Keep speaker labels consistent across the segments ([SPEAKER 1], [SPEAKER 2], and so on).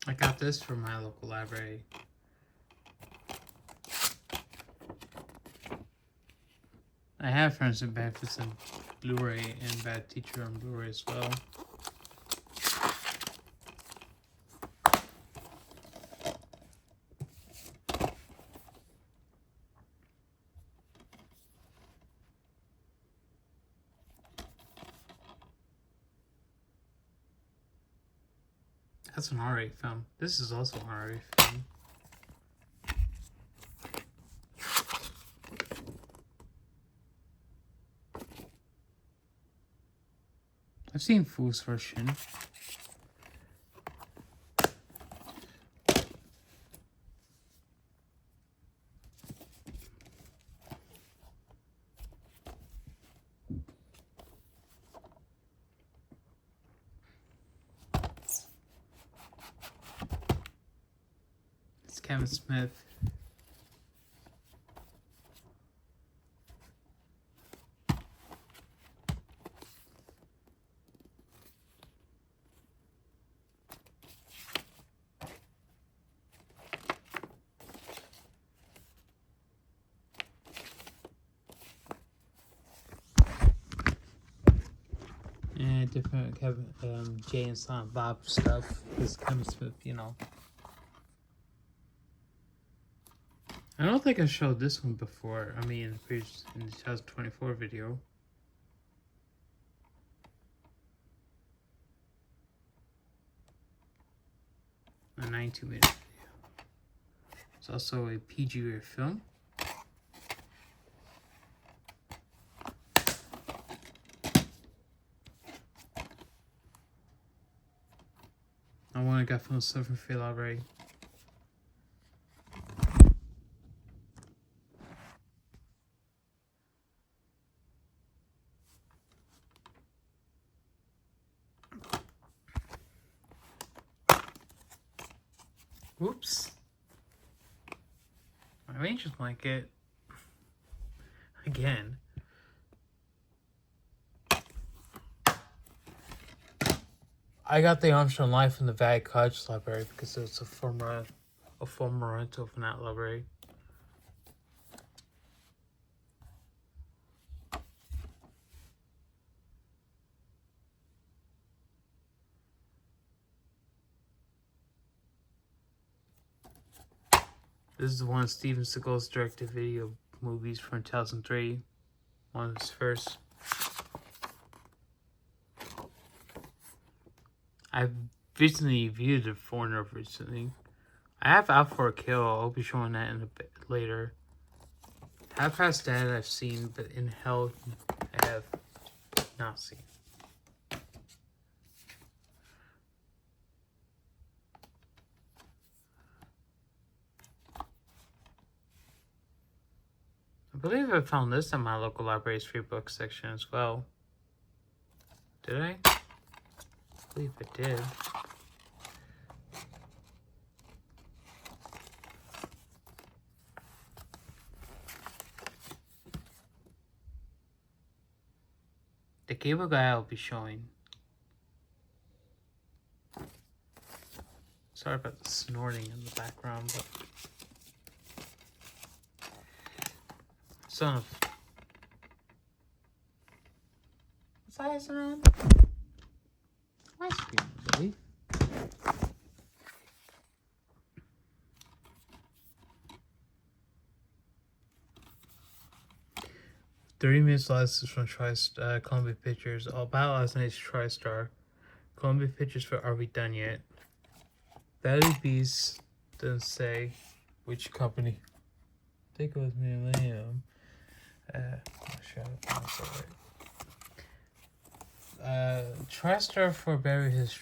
[SPEAKER 1] I got this from my local library. I have Friends and Benefits and Blu-ray and Bad Teacher on Blu-ray as well. That's an R rated film. This is also an R rated film. I've seen Fool's version. It's Kevin Smith. And different Kevin, Jay and Silent Bob stuff. Because Kevin Smith, you know. I don't think I showed this one before. I mean, in the 2024 video. A 92-minute video. It's also a PG-rated film. I want to get from the Silver Field Library. Whoops. My Rangers blanket. Again. I got the Armstrong Life from the Valley College Library because it's a former rental from that library. This is one of Steven Seagal's direct-to-video movies from 2003. One of his first. I've recently viewed The Foreigner recently. I have Out for a Kill. I'll be showing that in a bit later. Half Past Dead I've seen, but In Hell I have not seen. I believe I found this in my local library's free book section as well. Did I? I believe I did. The cable guy I'll be showing. Sorry about the snorting in the background, but son of what size is it on? My screen, buddy. "30 Minutes Less" is from Columbia Pictures. All About Last Night's TriStar. Columbia Pictures for Are We Done Yet? Valley Beast doesn't say which company. I think it was Millennium. TriStar for Barry Hills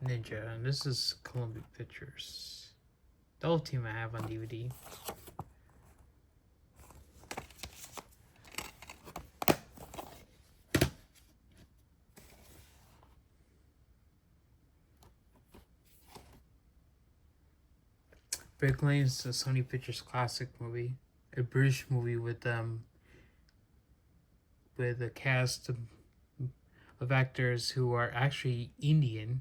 [SPEAKER 1] Ninja, and this is Columbia Pictures. The whole team I have on DVD. Brick Lane is a Sony Pictures classic movie, a British movie with a cast of actors who are actually Indian.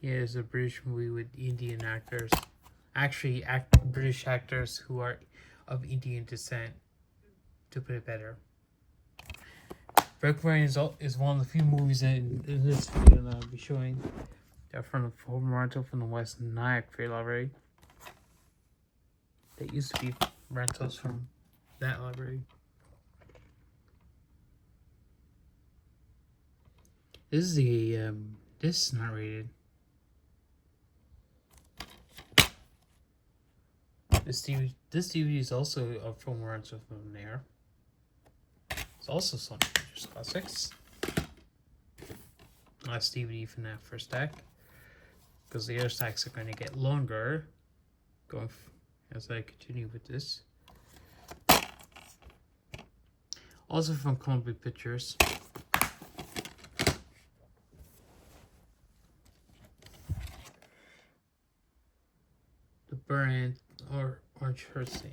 [SPEAKER 1] Yeah, it's a British movie with Indian actors. Actually, British actors who are of Indian descent, to put it better. Requiem is one of the few movies in this video that I'll be showing. They're from the home rental from the West Nyack Free Library. They used to be rentals from that library. This is this is not rated. This DVD is also a film rental from there. It's also Sony Pictures Classics. Last DVD from that first stack, because the other stacks are going to get longer. As I continue with this. Also from Columbia Pictures. The Burn or Orange Heart Scene.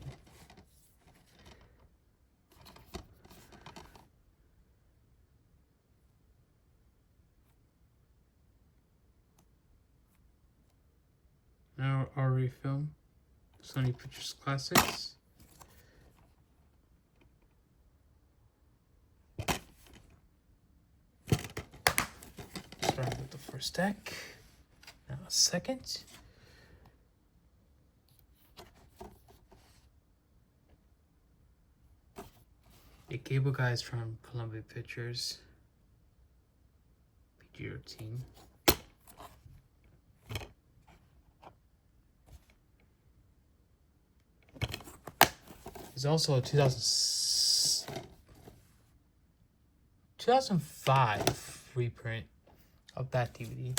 [SPEAKER 1] Now RE film. Sony Pictures Classics. Starting with the first deck. Now a second. The Cable Guys from Columbia Pictures. PG-13. There's also a 2005 reprint of that DVD.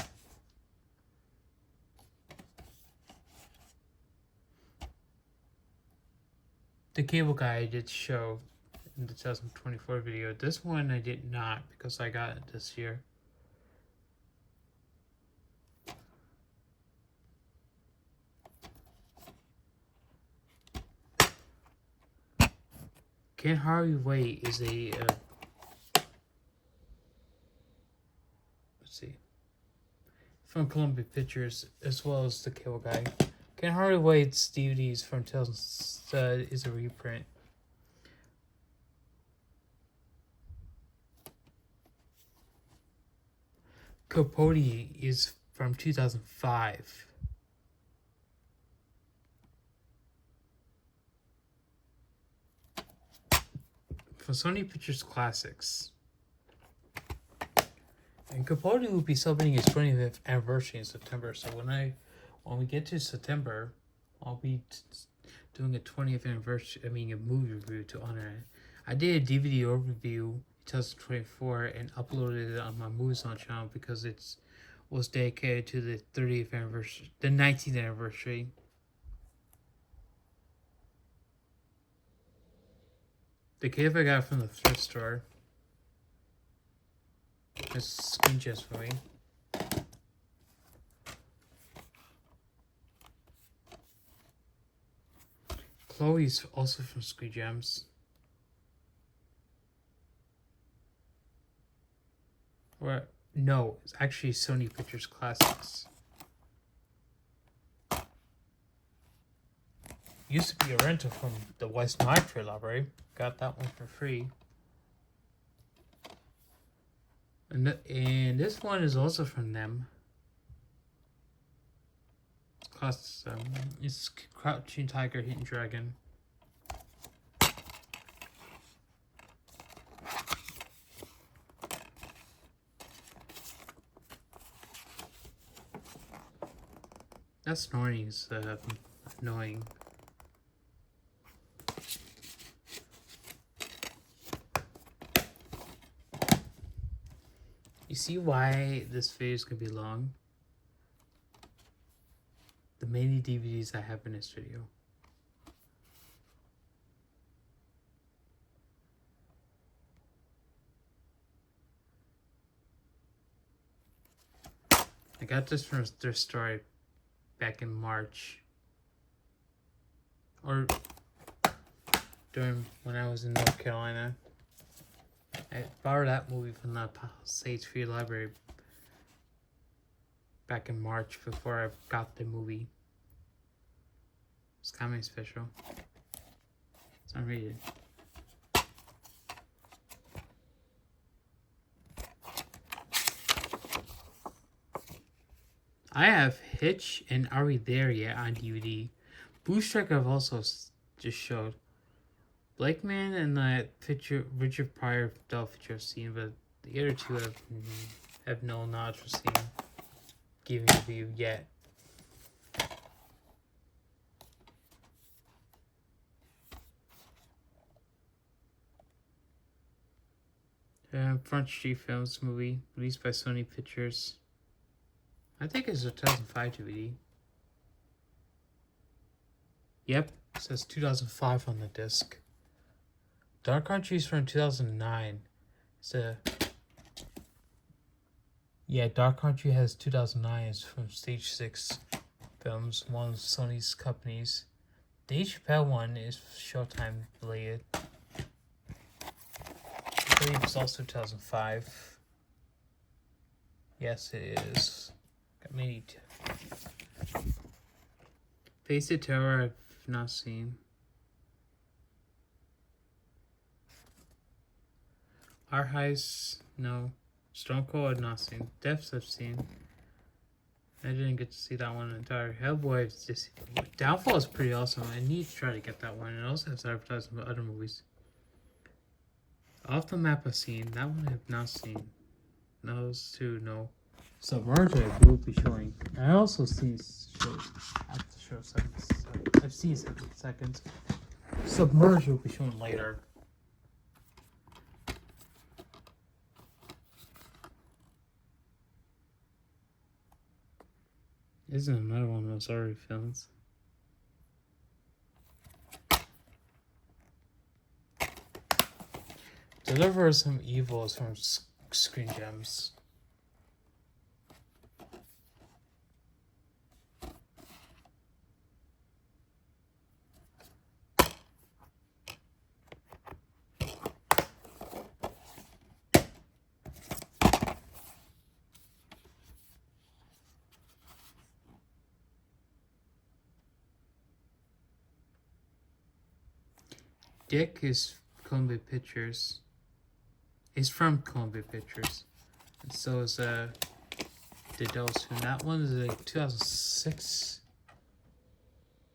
[SPEAKER 1] The Cable Guy did show in the 2024 video. This one I did not, because I got it this year. Can't Hardly Wait is a let's see, from Columbia Pictures, as well as the Cable Guy. Can't Hardly Wait's DVDs from 2000 is a reprint. Capote is from 2005. From Sony Pictures Classics. And Capote will be celebrating his 25th anniversary in September. So when we get to September, I'll be doing a 20th anniversary. A movie review to honor it. I did a DVD overview 2024 and uploaded it on my Movies On channel because it was dedicated to the 30th anniversary, the 19th anniversary. The cave I got from the thrift store. It's Screen Gems for me. Chloe's also from Screen Gems. Or no, it's actually Sony Pictures Classics. Used to be a rental from the West Nyack Library. Got that one for free. And this one is also from them. It's Crouching Tiger, Hidden Dragon. That snoring is annoying. You see why this video is going to be long? The many DVDs I have in this video. I got this from their store back in March. Or during when I was in North Carolina. I borrowed that movie from the States Free Library back in March before I got the movie. It's comedy special. It's unrated. I have Hitch and Are We There Yet on DVD. Bootstrike I've also just showed. Blakeman and that picture Richard Pryor Del feature I've seen, but the other two have no knowledge for seeing. Giving a review yet. Front Street Films movie released by Sony Pictures. I think it's a 2005 DVD. Yep, it says 2005 on the disc. Dark Country's from 2009. Yeah, Dark Country has 2009. It's from Stage 6 Films, one of Sony's companies. Dave Chappelle one is Showtime related. I believe it's also 2005. Yes, it is. Got many. Face the Terror I've not seen. Our Heist, no. Stone Cold I've not seen. Deaths I've seen. I didn't get to see that one entire. Hellboy is just. Downfall is pretty awesome. I need to try to get that one. It also has advertising for other movies. Off the Map I've seen. That one I have not seen. Those two, no. Submerge I will be showing. I also seen shows. I have to show seconds. I've seen 7 seconds. Submerge will be shown later. Isn't another one of those horror films? Deliver Some Evil is from Screen Gems. Dick is Columbia Pictures. Is from Columbia Pictures. And so is The Devil's Who. That one is like 2006.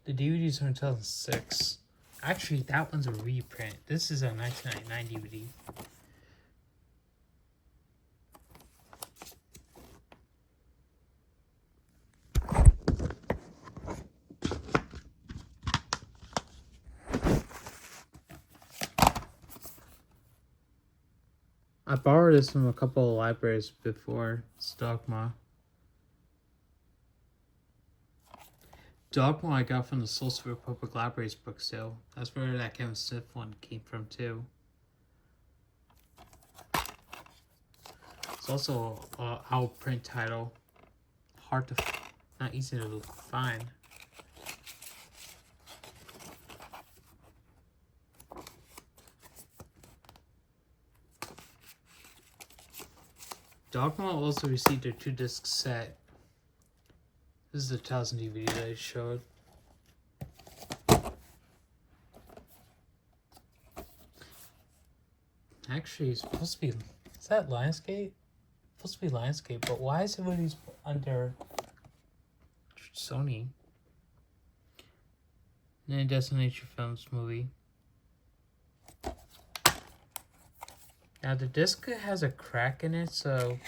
[SPEAKER 1] The DVD's from 2006. Actually, that one's a reprint. This is a 1999 DVD. I borrowed this from a couple of libraries before. It's Dogma. Dogma I got from the Solstice Public Library's book sale. That's where that Kevin Smith one came from too. It's also an out print title. Hard to, not easy to find. Dogma also received a 2-disc set. This is the 1000 DVD that I showed. Actually, it's supposed to be. Is that Lionsgate? It's supposed to be Lionsgate, but why is it under Sony? And then Destination Films movie. Now the disc has a crack in it, so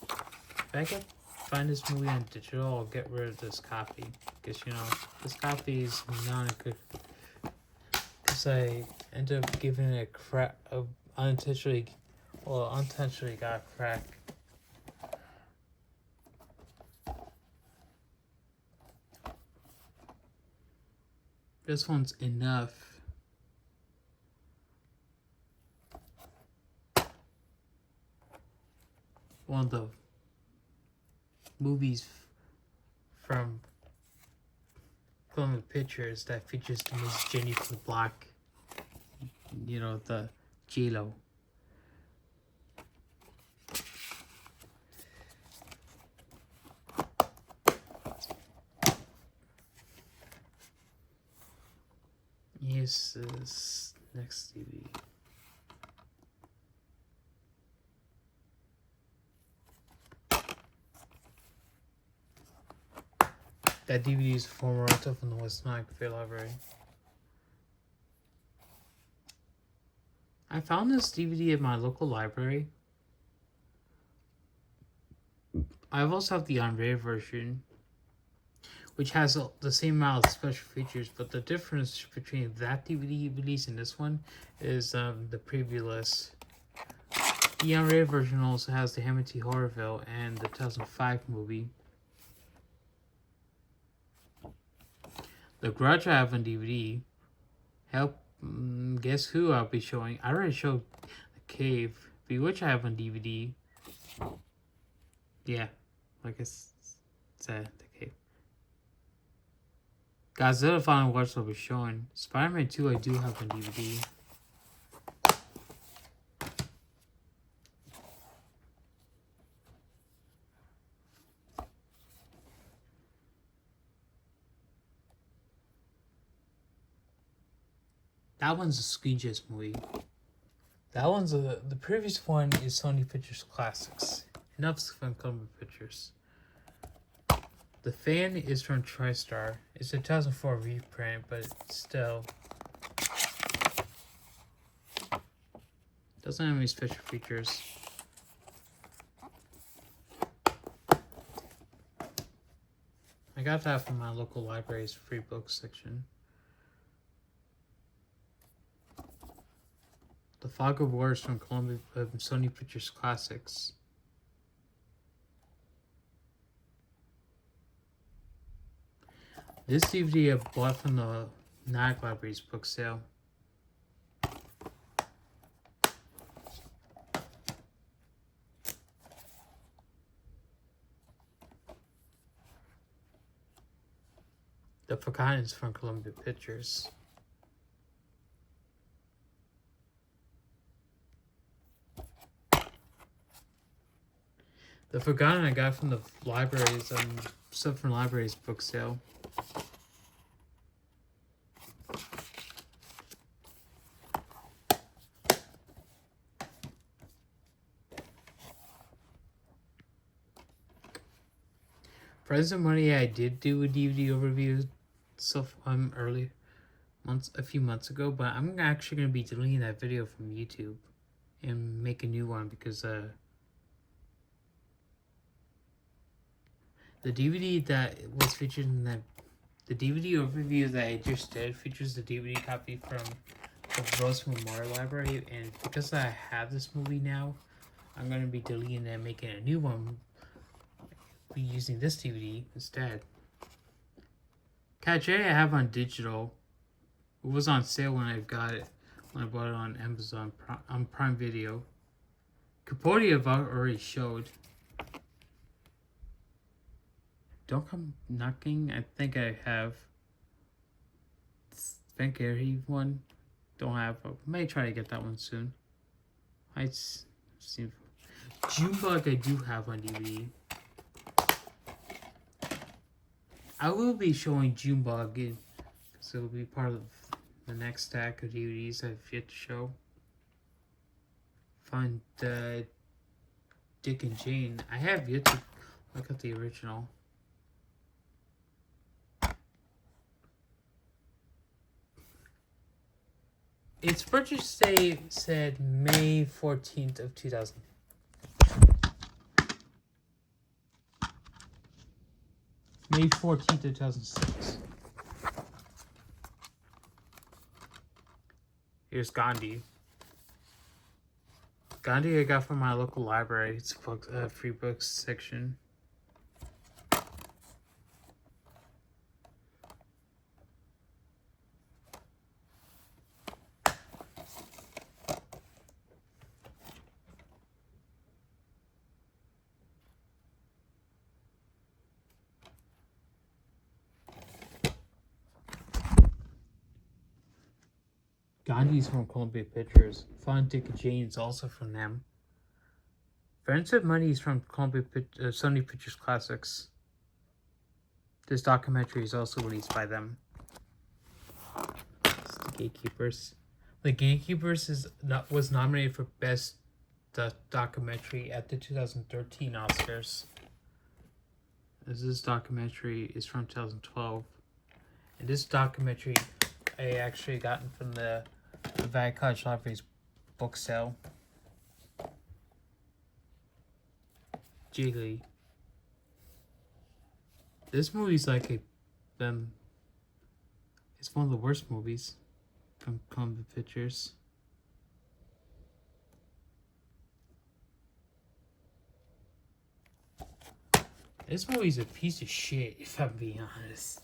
[SPEAKER 1] if I can find this movie on digital, I'll get rid of this copy. Because, you know, this copy is not a good. Because I ended up giving it a crack, unintentionally got a crack. This one's enough. One of the movies from Columbia Pictures that features Miss Jenny from the Block. you know, the J-Lo. Here's this next DVD. That DVD is a former rental from the West Nile Cafe Library. I found this DVD at my local library. I also have the unrated version, which has the same amount of special features, but the difference between that DVD release and this one is the preview list. The unrated version also has the Hamilton Horrorville and the 2005 movie. The Grudge I have on DVD. Help, guess who I'll be showing? I already showed The Cave. Bewitch I have on DVD. Yeah, like I said, The Cave. Godzilla Final Wars will be showing. Spider-Man 2 I do have on DVD. That one's a Screenshot movie. That one's the previous one is Sony Pictures Classics. Enough from Columbia Pictures. The Fan is from TriStar. It's a 2004 reprint, but still doesn't have any special features. I got that from my local library's free books section. The Fog of War is from Columbia Sony Pictures Classics. This DVD I bought from the Nag Library's book sale. The Forgotten is from Columbia Pictures. The Forgotten I got from the library's stuff from library's book sale. Friends of Money, I did do a DVD overview stuff a few months ago, but I'm actually gonna be deleting that video from YouTube and make a new one because the DVD that was featured in the DVD overview that I just did features the DVD copy from the Rose Memorial Library, and because I have this movie now, I'm gonna be deleting it and making a new one. Be using this DVD instead. Cat J I have on digital. It was on sale when I got it, when I bought it on Amazon on Prime Video. Capote I've already showed. Don't Come Knocking, I think I have. Van Gary one, don't have. I may try to get that one soon. Junebug I do have on DVD. I will be showing Junebug because it will be part of the next stack of DVDs I've yet to show. Find Dick and Jane. I have yet to look at the original. Its purchase date said May 14th of 2000. May 14th of 2006. Here's Gandhi. Gandhi I got from my local library. It's a free books section. Gandhi's from Columbia Pictures. Fun Dick and Jane is also from them. Friends with Money is from Sony Pictures Classics. This documentary is also released by them. It's The Gatekeepers. The Gatekeepers was nominated for Best Documentary at the 2013 Oscars. This documentary is from 2012. And this documentary I actually gotten from the Van College Library's book sale. Jiggly. This movie's like it's one of the worst movies from Columbia Pictures. This movie's a piece of shit, if I'm being honest.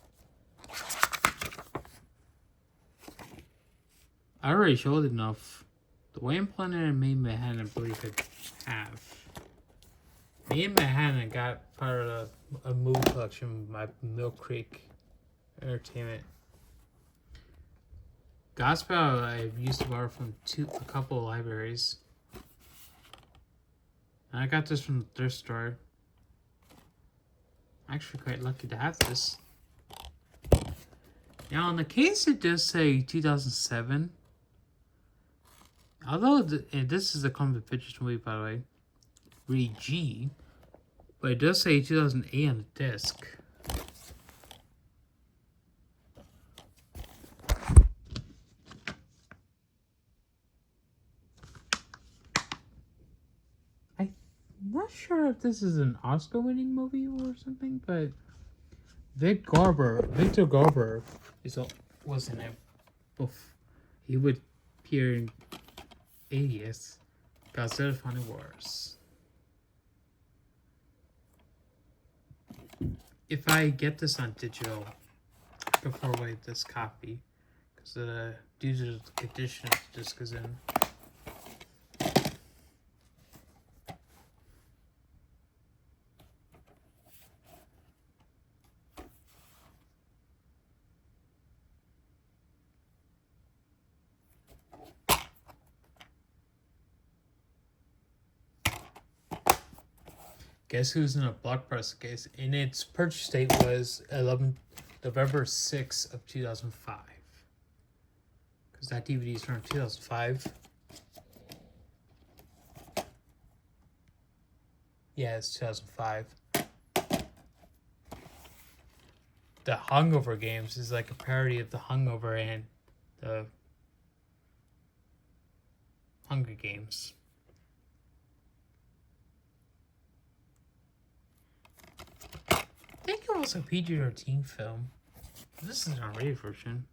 [SPEAKER 1] I already showed enough. The Wayne Planner and Made in Manhattan, I believe I have. Made in Manhattan got part of a movie collection by Mill Creek Entertainment. Gospel I used to borrow from a couple of libraries. And I got this from the thrift store. I'm actually quite lucky to have this. Now, in the case it does say 2007. Although this is a Columbia Pictures movie, by the way, rated G, but it does say 2008 on the disc. I'm not sure if this is an Oscar-winning movie or something, but Victor Garber was in it. He would appear in Alias, Godzilla Funny Wars. If I get this on digital, I can throw away this copy because due to the condition the disc is in. Guess who's in a blockbuster case? And its purchase date was November 6th of 2005. Because that DVD is from 2005. Yeah, it's 2005. The Hungover Games is like a parody of The Hungover and the Hunger Games. I think it was a PG-13 film. This is an unrated version.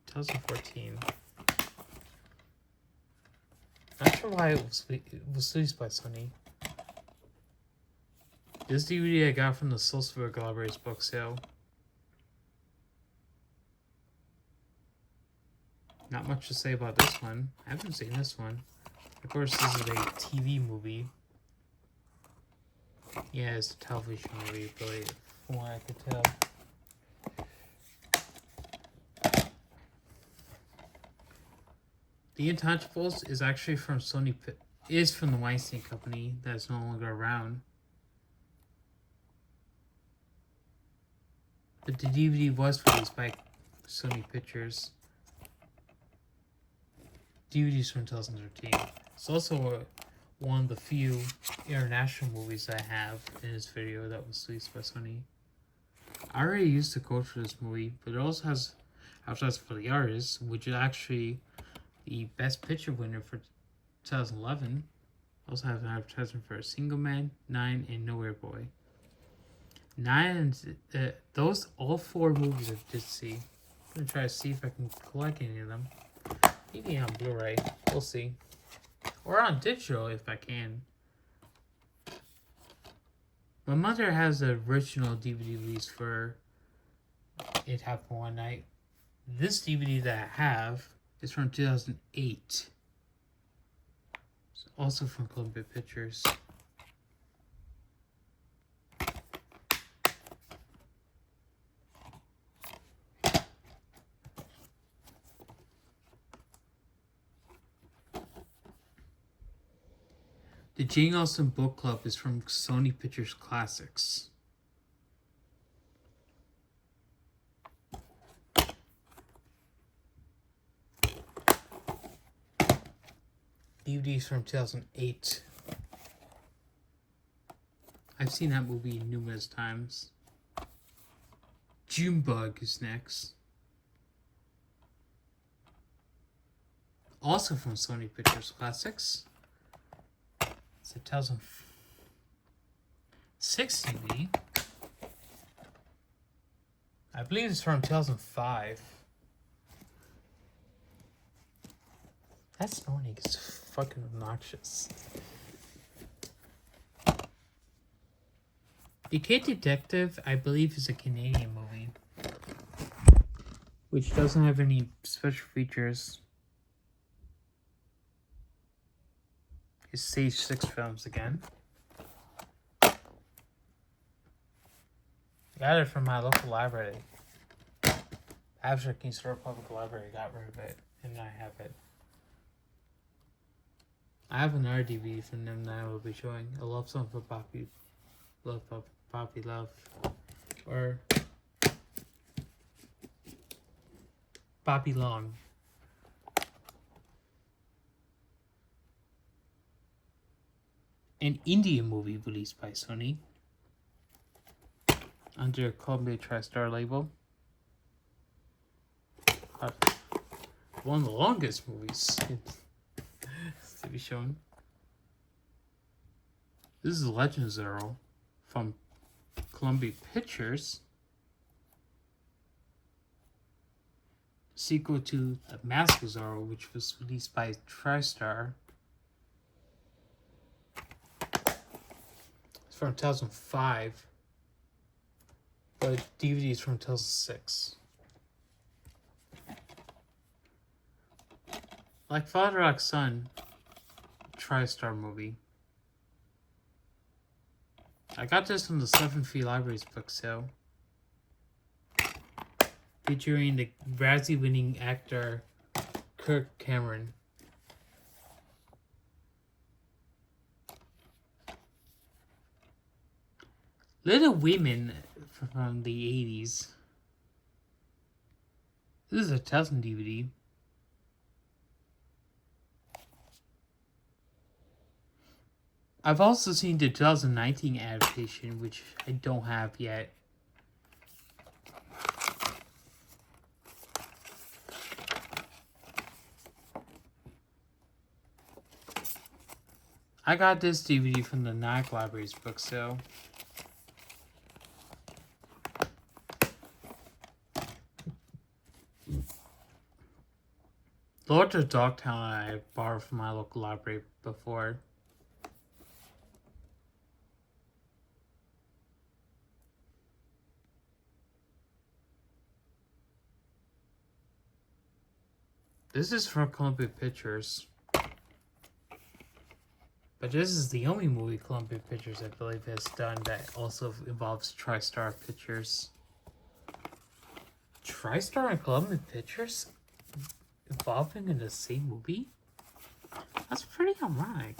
[SPEAKER 1] 2014. Not sure why it was released by Sony. This DVD I got from the Sulzberg Library's book sale. Not much to say about this one. I haven't seen this one. Of course, this is a TV movie. Yeah, it's a television movie, really, from what I could tell. The Untouchables is actually from Sony, is from the Weinstein Company that's no longer around. But the DVD was released by Sony Pictures. DVD's from 2013. It's also one of the few international movies I have in this video that was released by Sony. I already used the code for this movie, but it also has advertising for the artist, which is actually the Best Picture winner for 2011. Also has an advertisement for A Single Man, 9, and Nowhere Boy. 9 and those all 4 movies I did see. I'm gonna try to see if I can collect any of them. Maybe on Blu-ray. We'll see. Or on digital if I can. My mother has the original DVD release for It Happened One Night. This DVD that I have is from 2008. It's also from Columbia Pictures. The Jane Austen Book Club is from Sony Pictures Classics. DVDs from 2008. I've seen that movie numerous times. Junebug is next. Also from Sony Pictures Classics. It's a 2006 DVD. I believe it's from 2005. That snoring is fucking obnoxious. Decade Detective, I believe, is a Canadian movie, which doesn't have any special features. It's Stage 6 Films again. I got it from my local library. After Kingston Public Library got rid of it, and I have it. I have another DVD from them that I will be showing. A Love Song for Poppy Love, Poppy Love, or Poppy Long. An Indian movie released by Sony under Columbia TriStar label. One of the longest movies to be shown. This is Legend of Zorro from Columbia Pictures. Sequel to The Mask of Zorro, which was released by TriStar. It's from 2005, but DVD is from 2006. Like Father Like Son, TriStar movie. I got this from the 7 Free Libraries book sale, featuring the Razzie-winning actor Kirk Cameron. Little Women from the 80s. This is a 2000 DVD. I've also seen the 2019 adaptation, which I don't have yet. I got this DVD from the Nike Libraries book sale. Lords of Dogtown I borrowed from my local library before. This is from Columbia Pictures. But this is the only movie Columbia Pictures, I believe, has done that also involves TriStar Pictures. TriStar and Columbia Pictures involving in the same movie? That's pretty ironic.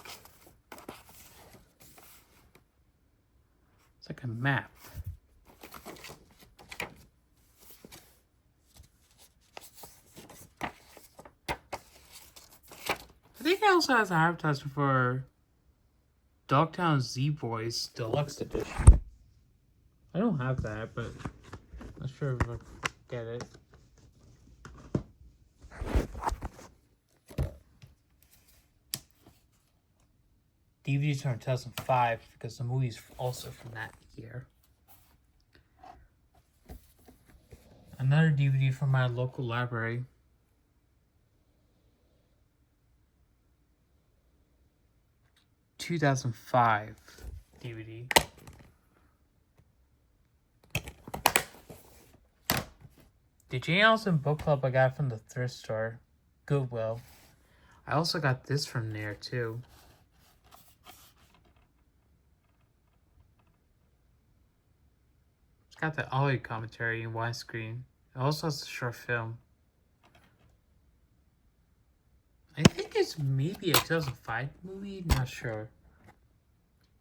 [SPEAKER 1] It's like a map. I think it also has an advertisement for Dogtown Z-Boys Deluxe Edition. I don't have that, but I'm not sure if I'll get it. DVDs from 2005 because the movie's also from that year. Another DVD from my local library. (2005) DVD. The Jane Austen Book Club I got from the thrift store, Goodwill. I also got this from there too. It's got the audio commentary in widescreen. It also has a short film. I think it's maybe a 2005 movie, not sure.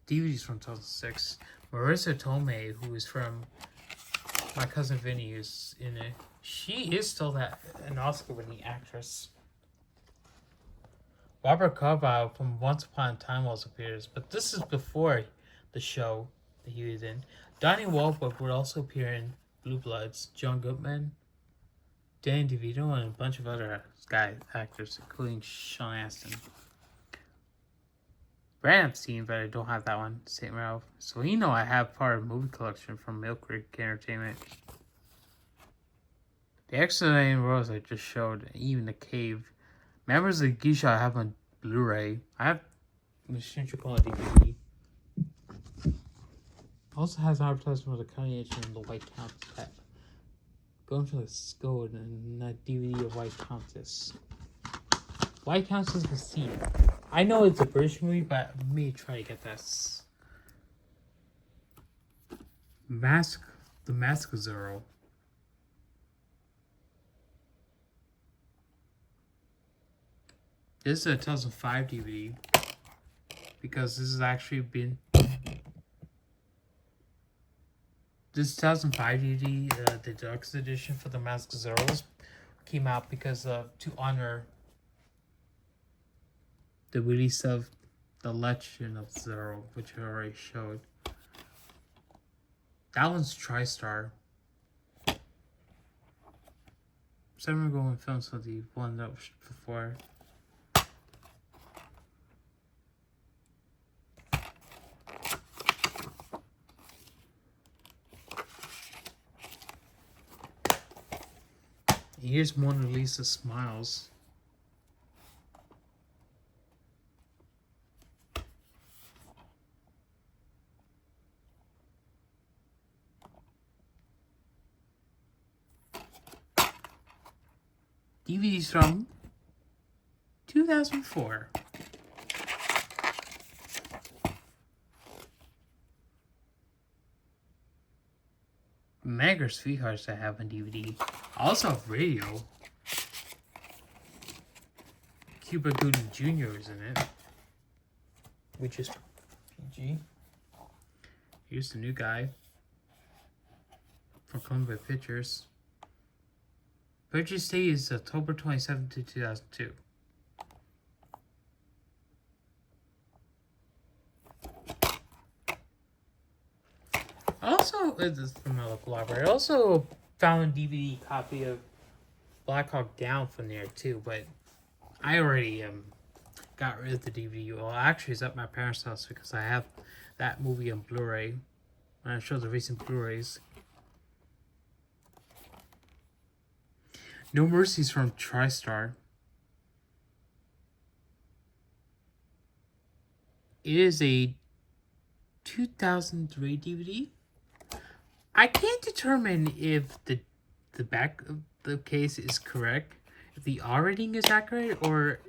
[SPEAKER 1] DVDs from 2006. Marissa Tomei, who is from My Cousin Vinny, is in it. She is still an Oscar-winning actress. Robert Carlyle from Once Upon a Time also appears, but this is before the show that he was in. Donnie Wahlberg would also appear in Blue Bloods, John Goodman, Danny DeVito, and a bunch of other actors, including Sean Astin. Brand Epstein, but I don't have that one. St. Ralph. So you know I have part of the movie collection from Mill Creek Entertainment. The Extraordinary Rose I just showed, even the Cave. Members of the Geisha I have on Blu-ray. I have Machine Triple on DVD. Also has advertisement for the County Agent and the White Countess pet. Going for the Scode and that DVD of White Countess. White Countess was seen. I know it's a British movie, but let me try to get this. The Mask of Zorro. This is a 2005 DVD because this has actually been this 2005 DVD, the deluxe edition for the Mask of Zorro came out because to honor the release of The Legend of Zorro, which I already showed. That one's TriStar. So I'm going to film so the one that was before. Here's Mona Lisa Smiles. DVDs from 2004. Mega Sweethearts I have on DVD. I also have Radio. Cuba Gooding Jr. is in it, which is PG. Here's the new guy from Columbia Pictures. Purchase date is October 27th, 2002. Also, this is from my local library. I also found a DVD copy of Black Hawk Down from there too, but I already got rid of the DVD. Well, actually, it's at my parents' house because I have that movie on Blu-ray. And I showed the recent Blu-rays. No Mercies from TriStar. It is a 2003 DVD. I can't determine if the back of the case is correct, if the R rating is accurate, or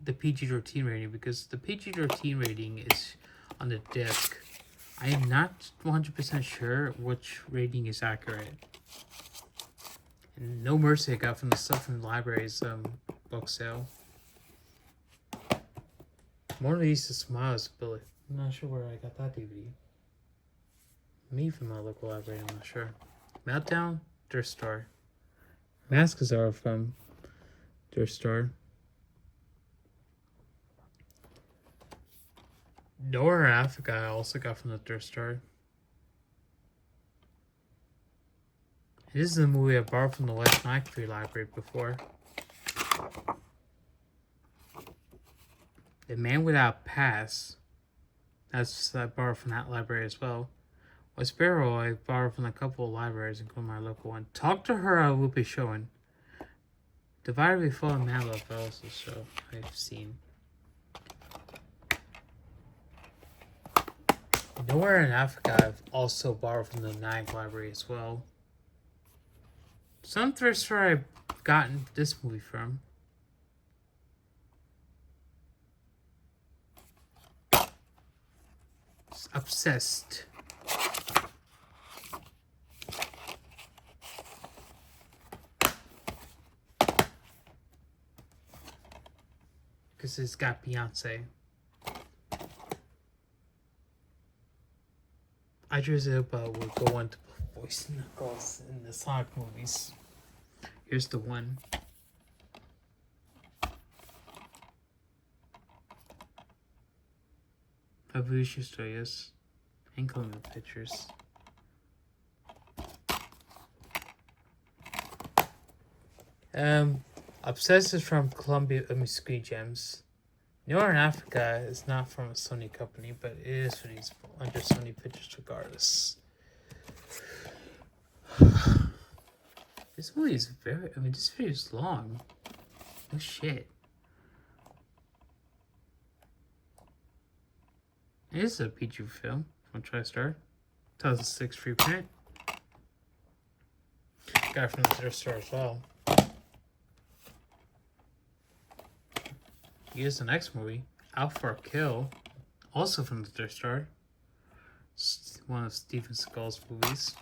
[SPEAKER 1] the PG-13 rating, because the PG-13 rating is on the disc. I am not 100% sure which rating is accurate. And No Mercy I got from the stuff from the library's book sale. Mona Lisa Smiles, Billy. I'm not sure where I got that DVD. Maybe from my local library, I'm not sure. Meltdown, Dirt Star. Masks are from Dirt Star. Nowhere in Africa I also got from the Dirt Star. This is a movie I borrowed from the West Nile Free Library before. The Man Without Pass. That's I borrowed from that library as well. With Sparrow, I borrowed from a couple of libraries, including my local one. Talk to Her I will be showing. Divided We Fall and Man Love I also show I've seen. Nowhere in Africa I've also borrowed from the Nag Library as well. Some thrift store I've gotten this movie from. Obsessed. Because it's got Beyonce. Idris Elba will go on to voice Knuckles in the Sonic movies. Here's the one. Fabricio Stoyas and Columbia Pictures. Obsessed is from Columbia, Screen Gems. Northern Africa is not from a Sony company, but it is released under Sony Pictures regardless. This movie is this video is long. No shit. It is a PG film from TriStar. 2006 free print. Got it from the TriStar as well. Here's the next movie, Out for a Kill, also from the TriStar. One of Steven Seagal's movies.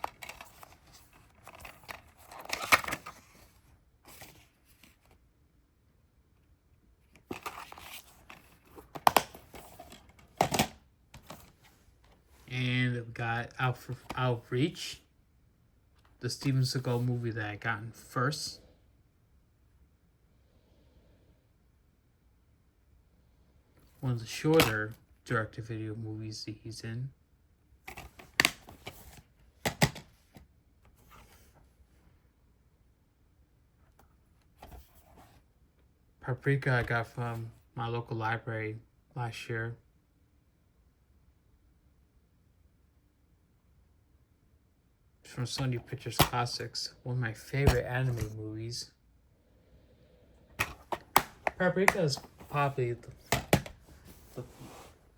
[SPEAKER 1] And we got Outreach, the Steven Seagal movie that I got in first. One of the shorter direct-to-video movies that he's in. Paprika I got from my local library last year. It's from Sony Pictures Classics, one of my favorite anime movies. Paprika is probably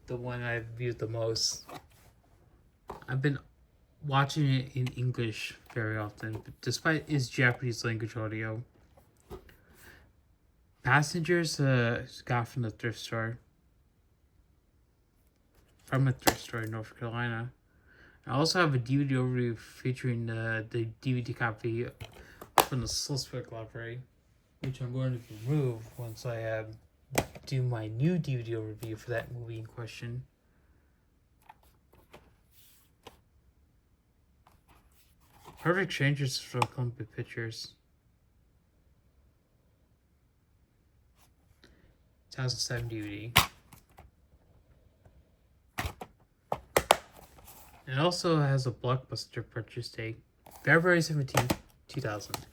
[SPEAKER 1] the one I've viewed the most. I've been watching it in English very often, despite its Japanese language audio. Passengers got from the thrift store. From a thrift store in North Carolina. I also have a DVD overview featuring the DVD copy from the Slipswick library, which I'm going to remove once I do my new DVD review for that movie in question. Perfect Strangers from Columbia Pictures. 2007 DVD. It also has a blockbuster purchase date, February 17, 2008.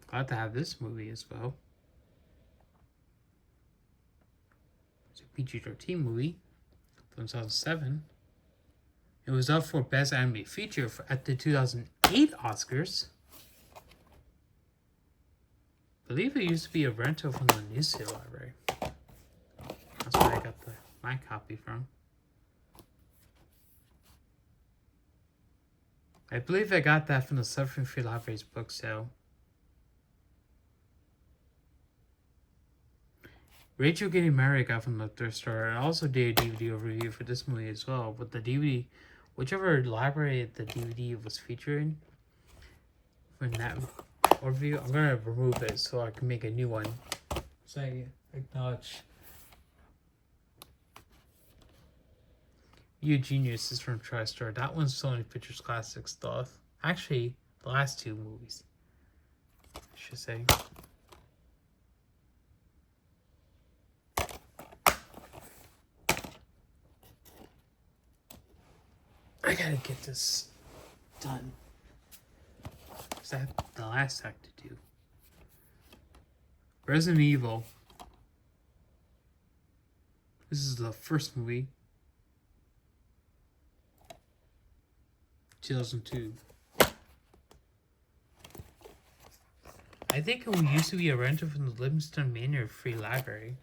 [SPEAKER 1] Glad to have this movie as well. It's a PG-13 movie from 2007. It was up for Best Animated Feature at the 2008 Oscars. I believe it used to be a rental from the Newsday Library. That's where I got my copy from. I believe I got that from the Suffering Free Library's book sale. Rachel Getting Married got from the thrift store. I also did a DVD review for this movie as well. But the DVD, whichever library the DVD was featuring, for that review, I'm going to remove it so I can make a new one. So I acknowledge. You Genius is from TriStar. That one's Sony Pictures Classic stuff. Actually, the last two movies, I should say. I gotta get this done. Because I have the last act to do. Resident Evil. This is the first movie. 2002. I think it used to be a rental from the Livingston Manor Free Library.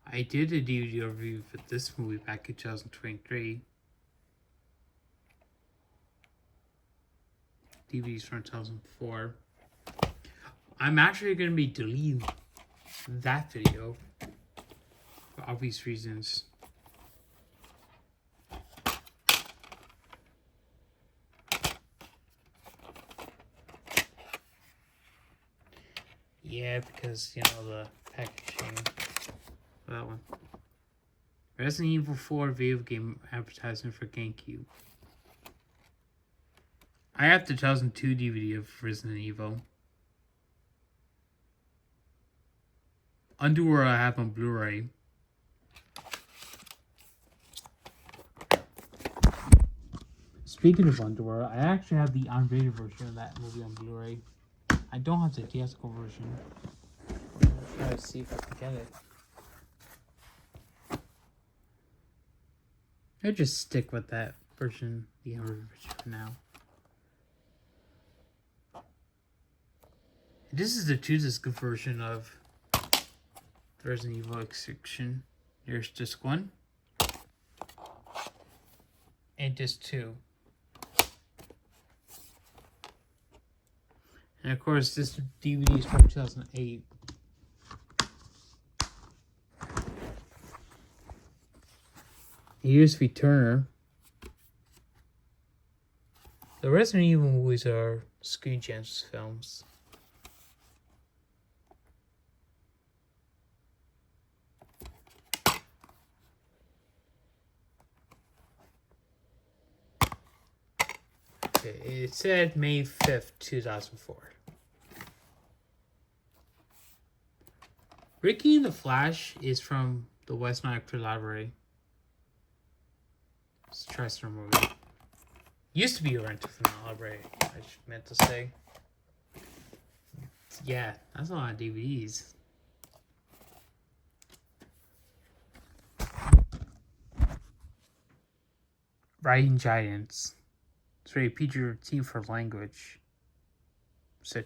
[SPEAKER 1] I did a DVD review for this movie back in 2023. DVDs from 2004. I'm actually going to be deleting that video for obvious reasons. Yeah, because, you know, the packaging. That one. Resident Evil 4 video game advertisement for GameCube. I have the 2002 DVD of Resident Evil. Underworld I have on Blu-ray. Speaking of Underworld, I actually have the unrated version of that movie on Blu-ray. I don't have the theatrical version. I'm gonna try to see if I can get it. I'll just stick with that version, the unrated version for now. This is the 2-disc version of Resident Evil Extinction. Here's disc 1 and disc 2. And of course, this DVD is from 2008. Here's V. Turner. The Resident Evil movies are Screen Gems films. Okay, it said May 5th, 2004. Ricky and the Flash is from the West Nile Library. It's a TriStar movie. Used to be a rental from the library, I meant to say. Yeah, that's a lot of DVDs. Riding Giants. It's rated PG-13 for language. So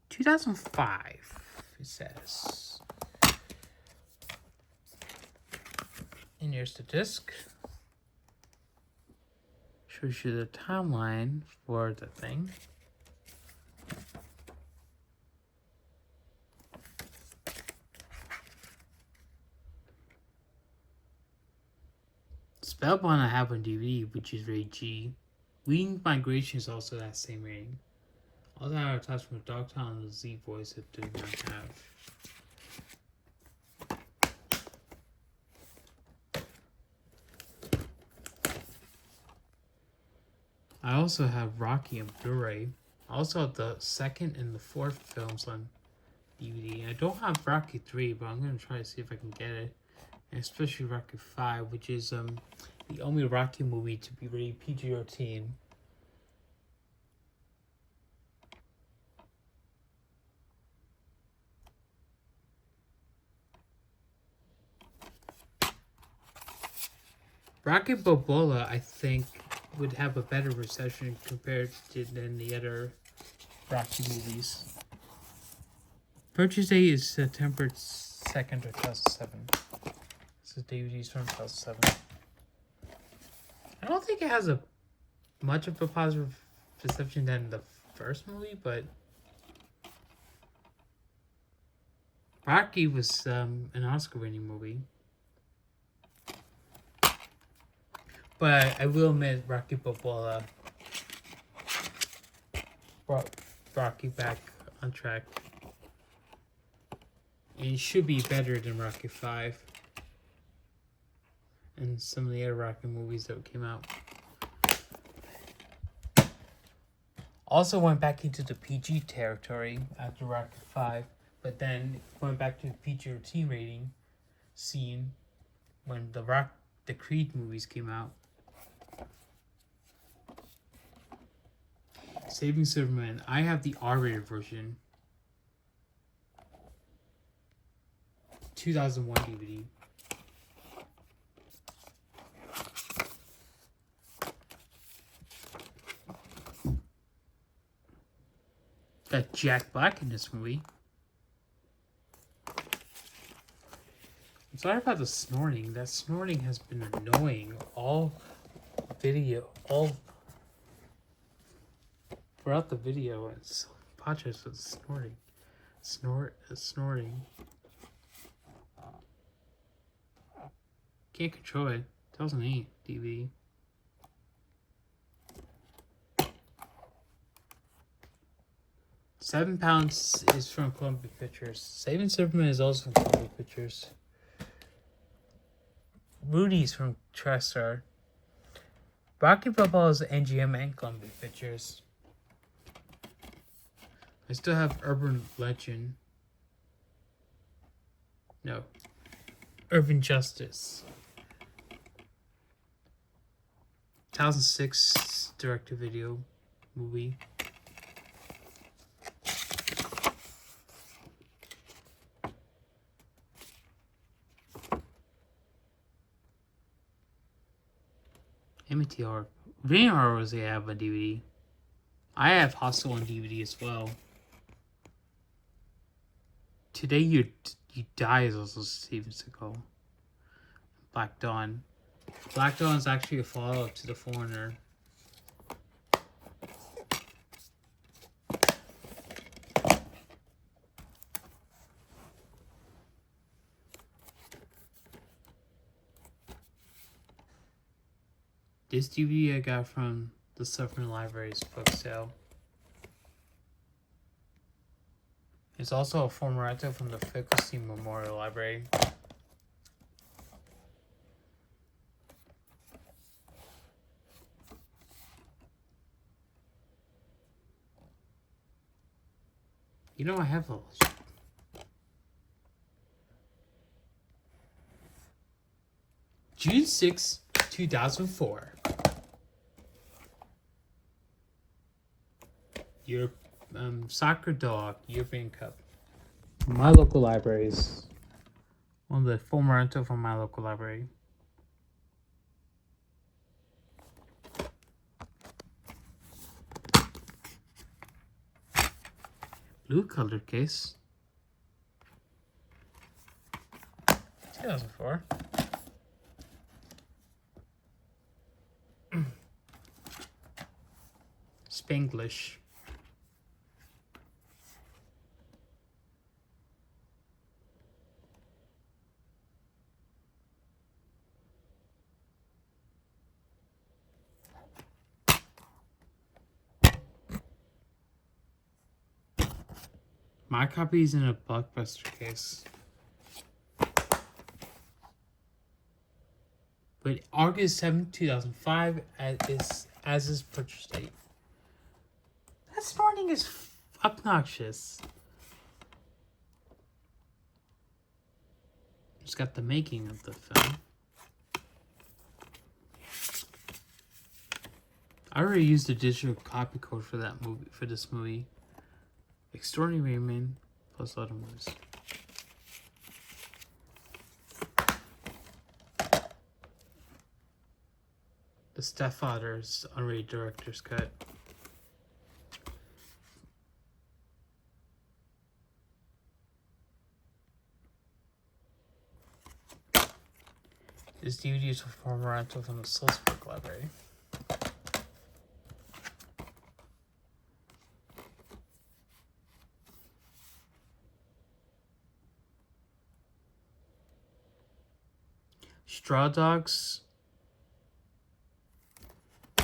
[SPEAKER 1] 2005, it says. And here's the disc. Shows you the timeline for the thing. Spellbound I have on DVD, which is rated G. Wing Migration is also that same rating. Also, I have attachment from Dogtown and the Z Voice that do not have. I also have Rocky on Blu-ray. I also have the 2nd and the 4th films on DVD. I don't have Rocky 3, but I'm going to try to see if I can get it. And especially Rocky 5, which is the only Rocky movie to be rated PG-13. Rocky Balboa, I think, would have a better reception compared to than the other Rocky movies. Purchase date is September 2nd, 2007. This is DVDs from 2007. I don't think it has much of a positive reception than the first movie, but Rocky was an Oscar-winning movie. But I will admit, Rocky Balboa brought Rocky back on track. And it should be better than Rocky 5 and some of the other Rocky movies that came out. Also went back into the PG territory after Rocky 5, but then went back to the PG-13 rating scene when the Creed movies came out. Saving Superman. I have the R-rated version. 2001 DVD. Got Jack Black in this movie. I'm sorry about the snorting. That snorting has been annoying all throughout the video, it's podcast was snorting. Snorting. Can't control it. 2008 DVD. £7 is from Columbia Pictures. Saving Superman is also from Columbia Pictures. Rudy's from TriStar. Rocky Football is NGM and Columbia Pictures. I still have Urban Legend. No. Urban Justice. 2006 direct-to-video movie. MTR. VNR was I have a DVD. I have Hostel on DVD as well. Today You Die is also Steven Seagal. Black Dawn. Black Dawn is actually a follow-up to The Foreigner. This DVD I got from the Suffering Library's book sale. It's also a former rental from the Fickelstein Memorial Library. You know, I have those. June 6, 2004. Your Soccer Dog European Cup. My local libraries. One of the former rental from my local library. Blue colored case. 2004. Spanglish. My copy is in a Blockbuster case. But August 7th, 2005 as his purchase date. That snorting is obnoxious. It's got the making of the film. I already used the digital copy code for that movie, for this movie. Extraordinary Man plus other movies. The Stepfather's unrated director's cut. This DVD is a former rental from the Salzburg Library. Straw Dogs.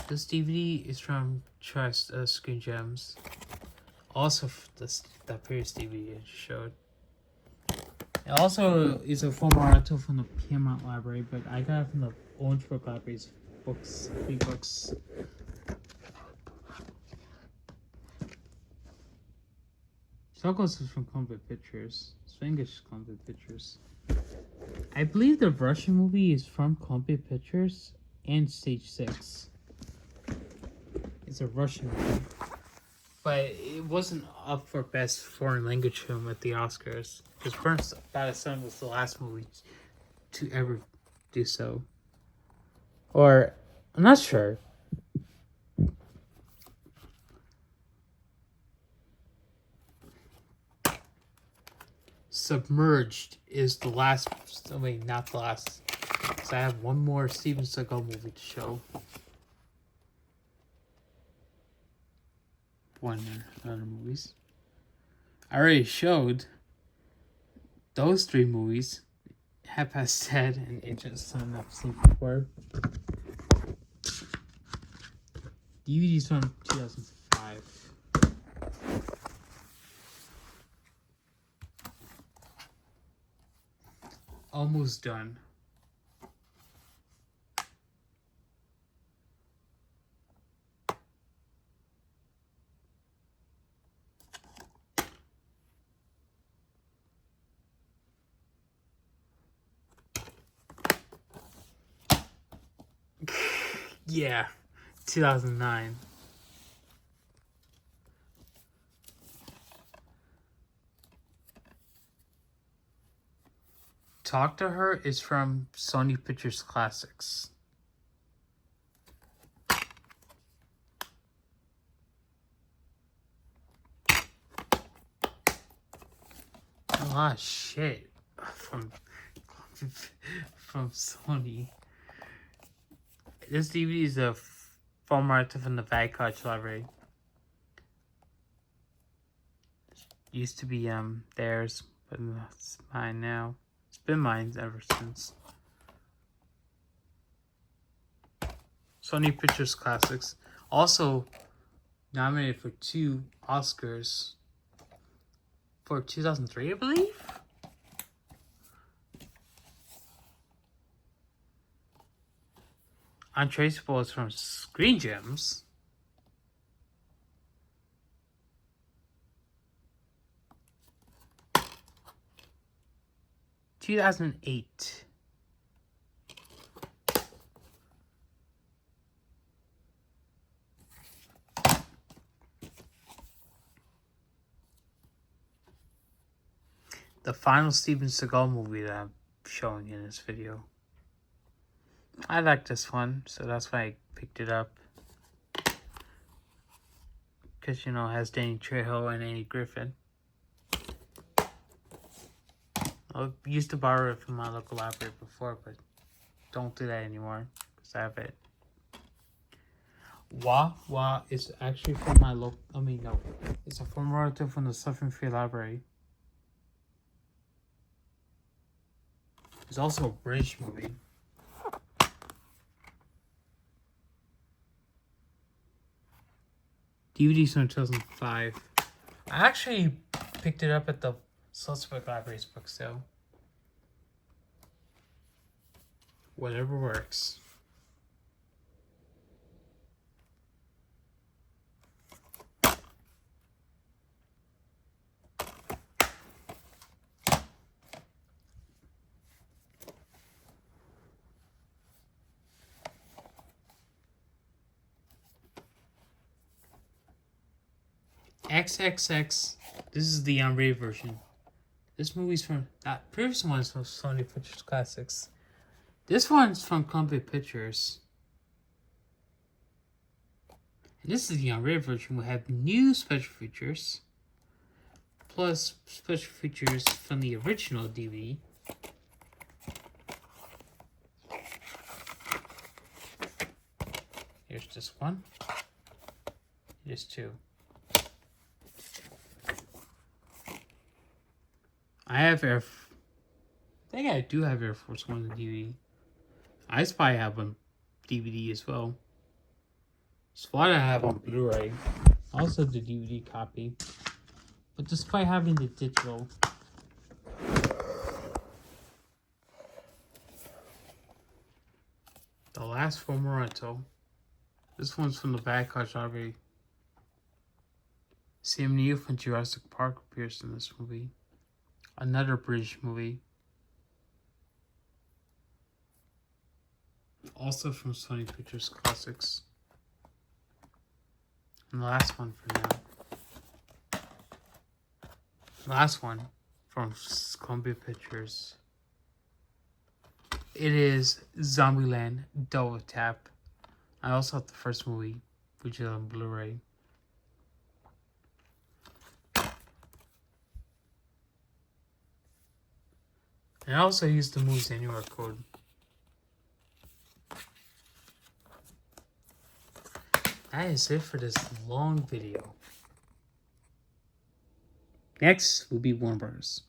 [SPEAKER 1] This DVD is from Screen Gems. Also, that previous DVD I just showed. It also is a former rental from the Piedmont Library, but I got it from the Orangeburg Library's books, free books. Struggles is from Columbia Pictures. Spanglish is Columbia Pictures. I believe the Russian movie is from Columbia Pictures and Stage 6. It's a Russian movie. But it wasn't up for Best Foreign Language Film at the Oscars. Because Burns About a Son was the last movie to ever do so. Or, I'm not sure. Submerged is the last. Wait, not the last. Because I have one more Steven Seagal movie to show. other movies. I already showed those 3 movies. Half Past Dead and Agent Sun I've seen before. DVD's from 2005. Almost done. Yeah, 2009. Talk to Her is from Sony Pictures Classics. A lot of shit from Sony. This DVD is a format from the Vagcoach library. Used to be theirs, but it's mine now. It's been mine ever since. Sony Pictures Classics. Also nominated for 2 Oscars for 2003, I believe. Untraceable is from Screen Gems. (2008). The final Steven Seagal movie that I'm showing in this video. I like this one, so that's why I picked it up. Because, you know, it has Danny Trejo and Andy Griffin. I used to borrow it from my local library before, but don't do that anymore, because I have it. Wah Wah is actually from my local... no. It's a former relative from the Suffering Free Library. It's also a British movie. DVD's from 2005. I actually picked it up at the Salzburg Library's book sale. Whatever works. XXX. This is the unrated version. This movie's from... That previous one's from Sony Pictures Classics. This one's from Columbia Pictures. And this is the unrated version. We have new special features. Plus special features from the original DVD. Here's this one. Here's 2. I think I do have Air Force One on DVD. I Spy have on DVD as well. SWAT I have on Blu-ray. Also the DVD copy. But despite having the digital, The Last Full Memento. This one's from the Vagcoach library. Sam Neill from Jurassic Park appears in this movie. Another British movie. Also from Sony Pictures Classics. And the last one for now. Last one from Columbia Pictures. It is Zombieland Double Tap. I also have the first movie, which is on Blu-ray. And I also used the Movies Anywhere code. That is it for this long video.
[SPEAKER 2] Next will be Warner Bros.